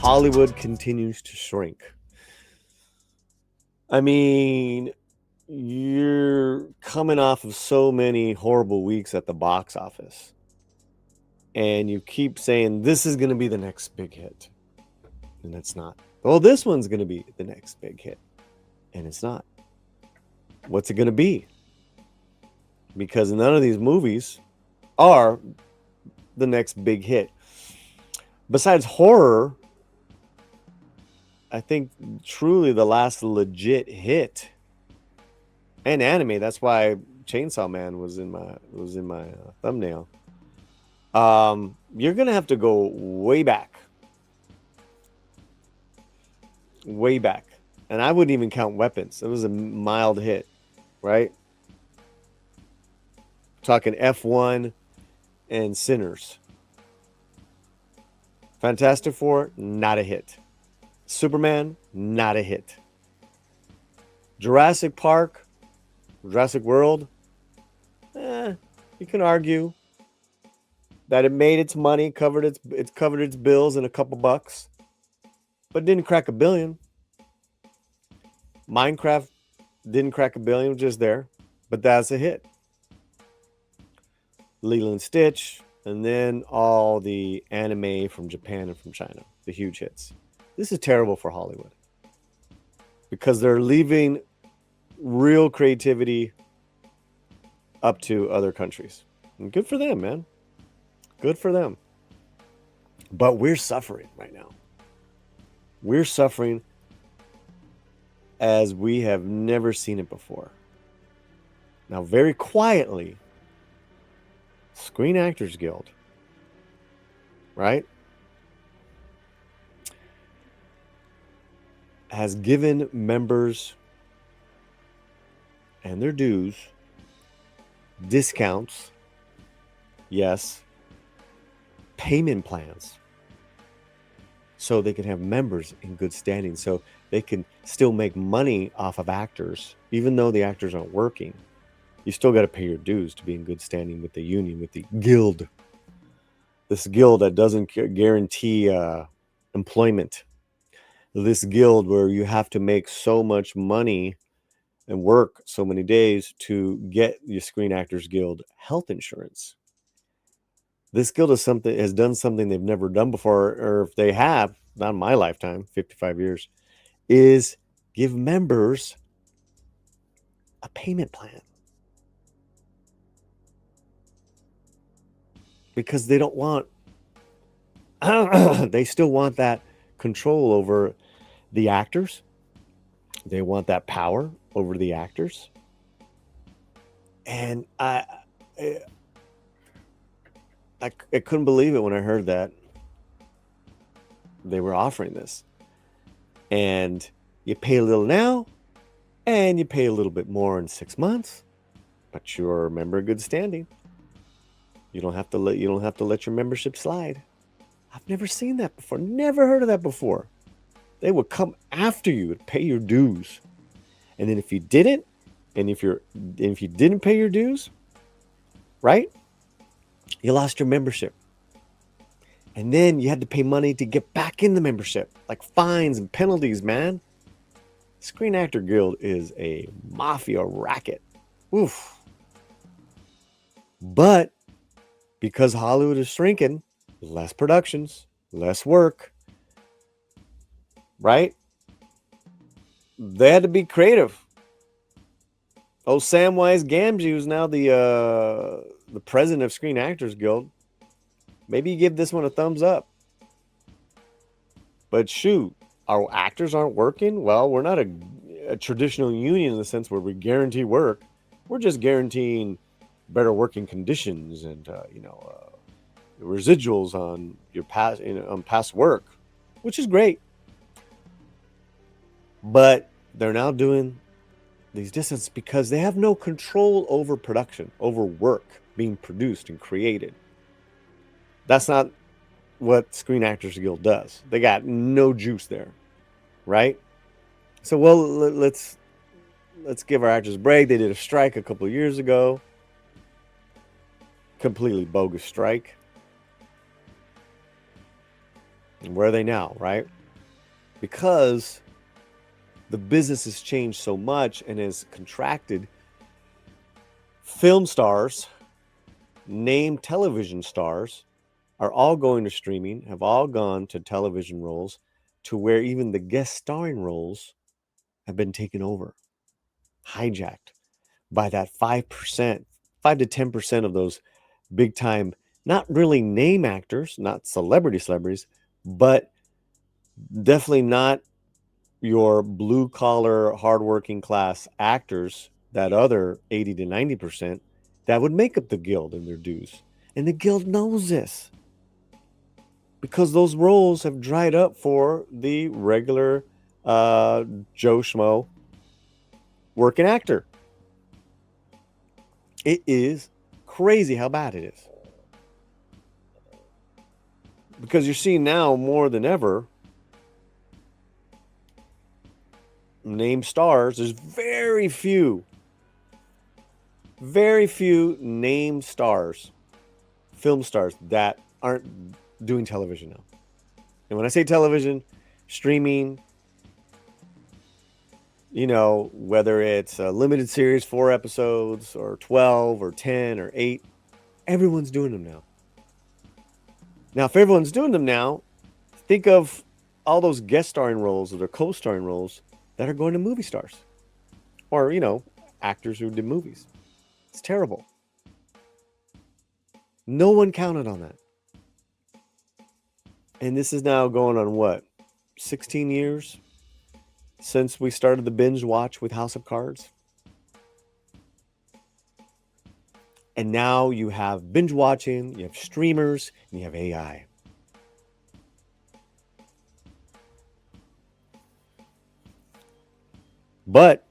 Hollywood continues to shrink. I mean, you're coming off of so many horrible weeks at the box office, and you keep saying this is going to be the next big hit, and it's not. Well, this one's going to be the next big hit, and it's not. What's it going to be? Because none of these movies are the next big hit. Besides horror, I think truly the last legit hit, and anime. That's why Chainsaw Man was in my thumbnail. You're gonna have to go way back, and I wouldn't even count Weapons. It was a mild hit, right? Talking F1 and Sinners. Fantastic Four, not a hit. Superman, not a hit. Jurassic Park, Jurassic World, you can argue that it made its money, covered its bills in a couple bucks, but didn't crack $1 billion. Minecraft didn't crack $1 billion, just there, but that's a hit. Lilo and Stitch, and then all the anime from Japan and from China, the huge hits. This is terrible for Hollywood because they're leaving real creativity up to other countries. And good for them, man. Good for them. But we're suffering right now. We're suffering as we have never seen it before. Now, very quietly, Screen Actors Guild, right, has given members and their dues discounts, yes, payment plans, so they can have members in good standing, so they can still make money off of actors, even though the actors aren't working. You still got to pay your dues to be in good standing with the union, with the guild. This guild that doesn't guarantee employment. This guild where you have to make so much money and work so many days to get your Screen Actors Guild health insurance. This guild has done something they've never done before, or if they have, not in my lifetime, 55 years, is give members a payment plan. Because they don't want, they still want that control over the actors. They want that power over the actors. And I couldn't believe it when I heard that they were offering this. And you pay a little now, and you pay a little bit more in 6 months, but you're a member in good standing. You don't have to let your membership slide. I've never seen that before. Never heard of that before. They would come after you to pay your dues. And then if you didn't, and if you didn't pay your dues, right? You lost your membership. And then you had to pay money to get back in the membership, like fines and penalties, man. Screen Actor Guild is a mafia racket. Oof. But because Hollywood is shrinking, less productions, less work, right? They had to be creative. Oh, Samwise Gamgee, who's now the president of Screen Actors Guild, maybe you give this one a thumbs up. But shoot, our actors aren't working? Well, we're not a traditional union in the sense where we guarantee work. We're just guaranteeing better working conditions and residuals on your past work, which is great. But they're now doing these discounts because they have no control over production, over work being produced and created. That's not what Screen Actors Guild does. They got no juice there, right? So, well, let's give our actors a break. They did a strike a couple of years ago. Completely bogus strike. And where are they now, right? Because the business has changed so much and has contracted. Film stars, named television stars, are all going to streaming, have all gone to television roles, to where even the guest starring roles have been taken over, hijacked by that 5%, 5 to 10% of those big time, not really name actors, not celebrities, but definitely not your blue collar, hardworking class actors, that other 80 to 90% that would make up the guild and their dues. And the guild knows this because those roles have dried up for the regular Joe Schmo working actor. It is crazy how bad it is. Because you're seeing now more than ever named stars. There's very few named stars, film stars, that aren't doing television now. And when I say television, streaming, whether it's a limited series, 4 episodes, or 12, or 10, or 8, everyone's doing them now. Now, if everyone's doing them now, think of all those guest starring roles or co-starring roles that are going to movie stars or, actors who did movies. It's terrible. No one counted on that. And this is now going on what? 16 years since we started the binge watch with House of Cards. And now you have binge watching, you have streamers, and you have AI. But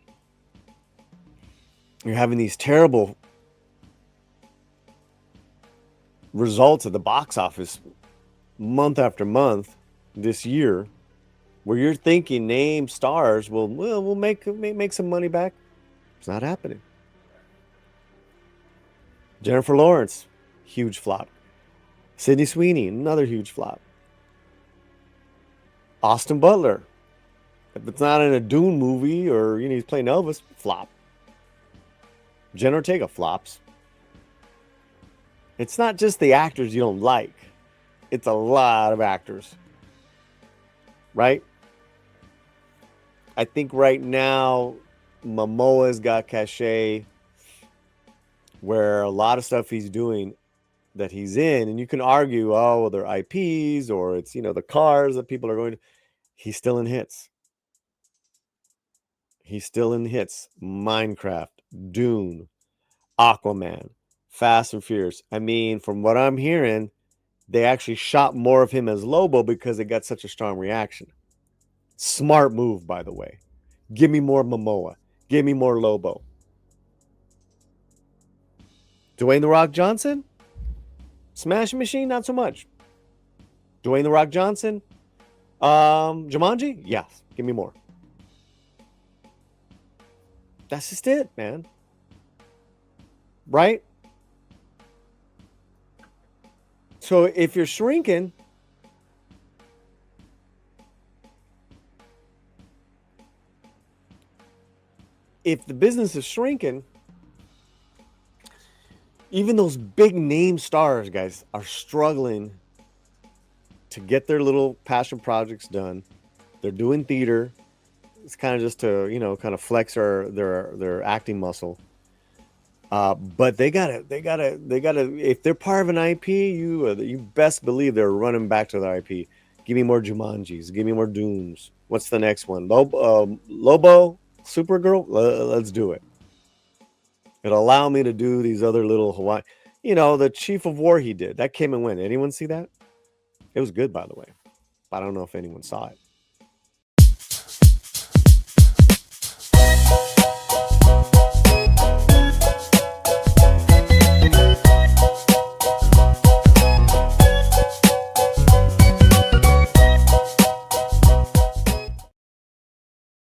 you're having these terrible results at the box office month after month this year, where you're thinking name stars we'll make some money back. It's not happening. Jennifer Lawrence, huge flop. Sydney Sweeney, another huge flop. Austin Butler, if it's not in a Dune movie or he's playing Elvis, flop. Jen Ortega flops. It's not just the actors you don't like. It's a lot of actors. Right? I think right now Momoa's got cachet where a lot of stuff he's doing that he's in, and you can argue, oh, well, they're IPs or it's, the cars that people are going to. He's still in hits. He's still in hits. Minecraft, Dune, Aquaman, Fast and Furious. I mean, from what I'm hearing, they actually shot more of him as Lobo because it got such a strong reaction. Smart move, by the way. Give me more Momoa. Give me more Lobo. Dwayne The Rock Johnson? Smash Machine? Not so much. Dwayne The Rock Johnson? Jumanji? Yes. Give me more. That's just it, man. Right? So if you're shrinking, if the business is shrinking, even those big name stars, guys, are struggling to get their little passion projects done. They're doing theater. It's kind of just to, kind of flex their acting muscle. But they gotta. If they're part of an IP, you best believe they're running back to their IP. Give me more Jumanjis. Give me more Dooms. What's the next one? Lobo, Supergirl. Let's do it. It'll allow me to do these other little Hawaii. The Chief of War he did. That came and went. Anyone see that? It was good, by the way. I don't know if anyone saw it.